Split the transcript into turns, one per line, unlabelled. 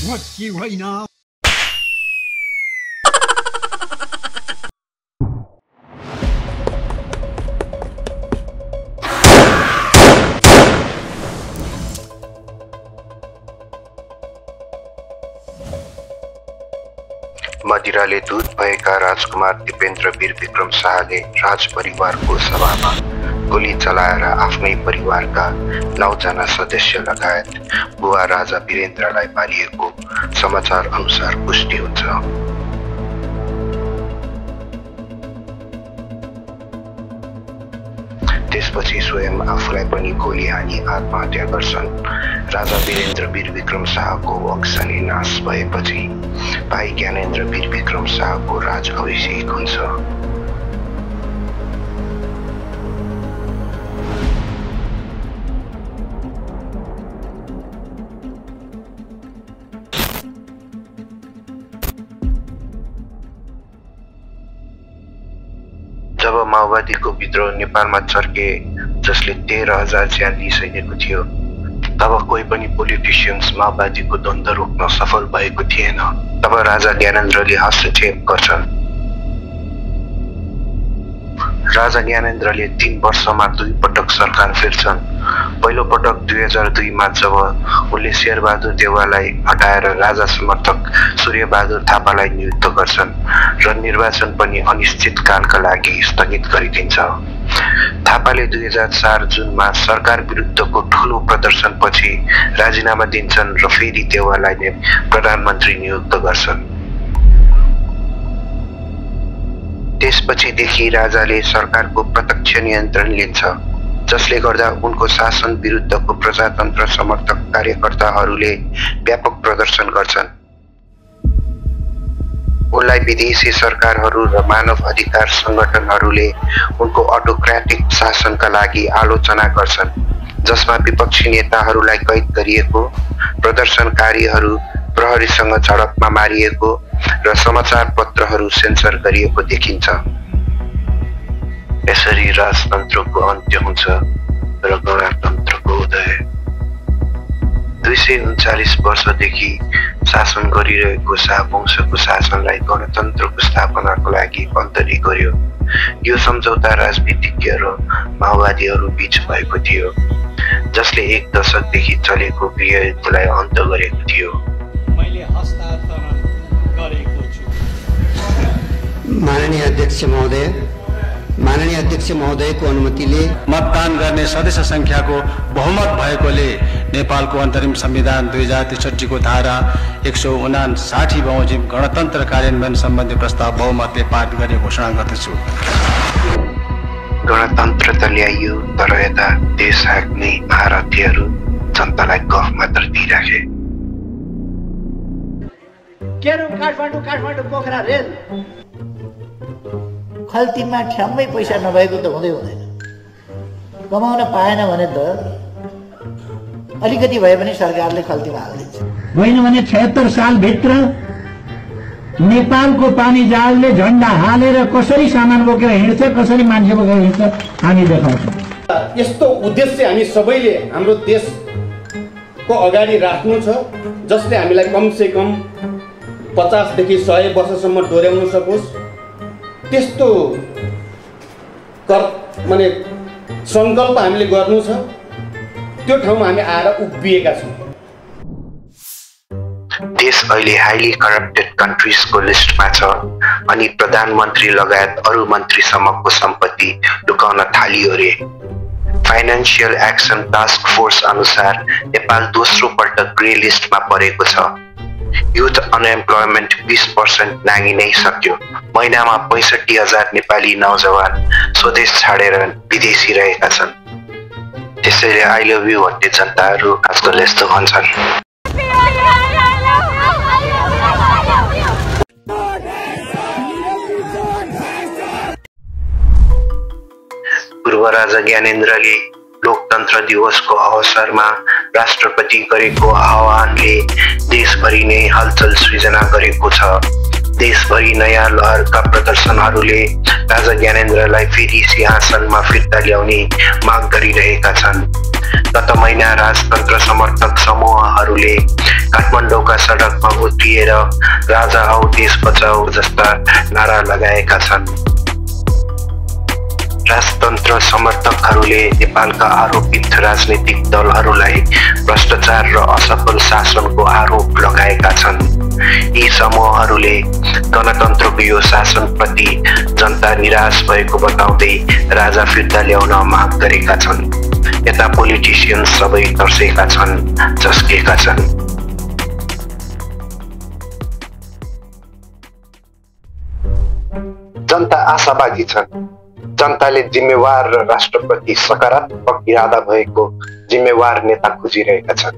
भट्की होइन।
मदिराले दूत भएका राजकुमार दिपेन्द्र वीर विक्रम शाहले राज परिवारको सभामा गोली चलाएर आफ्नै परिवारका 9 जना सदस्य लगायत बुवा राजा वीरेन्द्रलाई मारिएको समाचार अनुसार पुष्टि हुन्छ। त्यसपछि स्वयं आफूलाई पनि गोली हानी आत्महत्या गर्छन्। राजा वीरेन्द्र वीर विक्रम शाहको वंश नै नाश भएपछि भाइ ज्ञानेन्द्र वीर विक्रम शाहको राज अभिषेक हुन्छ। जब माओवादीको विद्रोह नेपालमा चर्के जसले 13,000 ज्यान लिइसकेको थियो, तब कोही पनि पोलिटिसियन्स माओवादीको द्वन्द्व रोक्न सफल भएको थिएन। तब राजा ज्ञानेन्द्रले हस्तक्षेप गर्छन्। राजा ज्ञानेन्द्रले 3 वर्षमा 2 पटक सरकार फेर्छन्। पहिलो पटक 2002 मा जब उनले शेरबहादुर देउवालाई हटाएर राजा समर्थक सूर्यबहादुर थापालाई नियुक्त गर्छन् र निर्वाचन पनि अनिश्चित कालका लागि स्थगित गरिदिन्छ। थापाले 2004 जुनमा सरकार विरुद्धको ठूलो प्रदर्शनपछि राजीनामा दिन्छन् र फेरि देउवालाई नै प्रधानमन्त्री नियुक्त गर्छन्। त्यसपछिदेखि राजाले सरकारको प्रत्यक्ष नियन्त्रण लिन्छ, जसले गर्दा उनको शासन विरुद्धको प्रजातन्त्र समर्थक कार्यकर्ताहरूले व्यापक प्रदर्शन गर्छन्। उनलाई विदेशी सरकारहरू र मानव अधिकार सङ्गठनहरूले उनको अटोक्रेटिक शासनका लागि आलोचना गर्छन्, जसमा विपक्षी नेताहरूलाई कैद गरिएको, प्रदर्शनकारीहरू प्रहरीसँग झडपमा मारिएको र समाचार पत्रहरू सेन्सर गरिएको देखिन्छ। यसरी राजतन्त्रको अन्त्य हुन्छ र गणतन्त्रको उदय। 239 वर्षदेखि शासन गरिरहेको शाहवंशको शासनलाई गणतन्त्रको स्थापनाको लागि बन्दली गर्यो। यो सम्झौता राजनीतिज्ञ र माओवादीहरू बीच भएको थियो, जसले 1 दशकदेखि चलेको गृहयुद्धलाई अन्त्य गरेको थियो।
मैले हस्तान्तरण गरेको छु।
माननीय अध्यक्ष महोदयको अनुमतिले
मतदान गर्ने सदस्य संख्याको बहुमत भएकोले नेपालको अन्तरिम संविधान 2063 को धारा 159 बमोजिम गणतन्त्र कार्यान्वयन सम्बन्धी प्रस्ताव बहुमतले पारित गर्ने घोषणा गर्दछु।
गणतन्त्र त ल्याइयो, तर यता देश हाँक्ने भारतीयहरू जनतालाई गफ मात्र दिइराखे।
काठमाडौँ पोखरा रेल खल्तीमा ठ्याम्मै पैसा नभएको त हुँदैन। कमाउन पाएन भने त अलिकति भए पनि सरकारले खल्तीमा हालिदिन्छ।
होइन भने 76 सालभित्र नेपालको पानी जहाजले झन्डा हालेर कसरी सामान बोकेर हिँड्छ, कसरी मान्छे बोकेर हिँड्छ हामी देखाउँछौँ।
यस्तो उद्देश्य हामी सबैले हाम्रो देशको अगाडि राख्नु छ, जसले हामीलाई कमसे कम 50 देखि 100 वर्षसम्म डोर्याउन सकोस्। त्यस्तो माने सङ्कल्प हामीले गर्नु छ। त्यो ठाउँमा हामी आएर उभिएका छौँ।
देश अहिले हाइली करप्टेड कन्ट्रिजको लिस्टमा छ अनि प्रधानमन्त्री लगायत अरू मन्त्रीसम्मको सम्पत्ति लुकाउन थालियो रे। फाइनेन्शियल एक्सन टास्क फोर्स अनुसार नेपाल दोस्रो पल्ट ग्रे लिस्टमा परेको छ। युथ अनएम्प्लोयमेन्ट 20% नाघि नै सक्यो। महिनामा 65,000 नेपाली नौजवान स्वदेश छाडेर विदेशी रहेका छन्। त्यसैले आई लभ यु भन्ने जनताहरू आजकल यस्तो भन्छन्। पूर्व राजा ज्ञानेन्द्रले लोकतन्त्र दिवसको अवसरमा राष्ट्रपति गरेको आह्वानले देशभरि नै हलचल सृजना गरेको छ। देशभरि नयाँ लहरका प्रदर्शनहरूले राजा ज्ञानेन्द्रलाई फेरि सिंहासनमा फिर्ता ल्याउने माग गरिरहेका छन्। गत महिना राजतन्त्र समर्थक समूहहरूले काठमाडौँका सडकमा उत्रिएर राजा औ देश बचाऊ जस्ता नारा लगाएका छन्। राजतन्त्र समर्थकहरूले नेपालका आरोपित राजनीतिक दलहरूलाई भ्रष्टाचार र असफल शासनको आरोप लगाएका छन्। यी समूहहरूले गणतन्त्रको यो शासनप्रति जनता निराश भएको बताउँदै राजा फिर्ता ल्याउन माग गरेका छन्। यता पोलिटिसियन्स सबै तर्सेका छन्, झस्केका छन्। जनता आशावादी छन्। जनताले जिम्मेवार र राष्ट्रप्रति सकारात्मक इरादा भएको जिम्मेवार नेता खोजिरहेका छन्।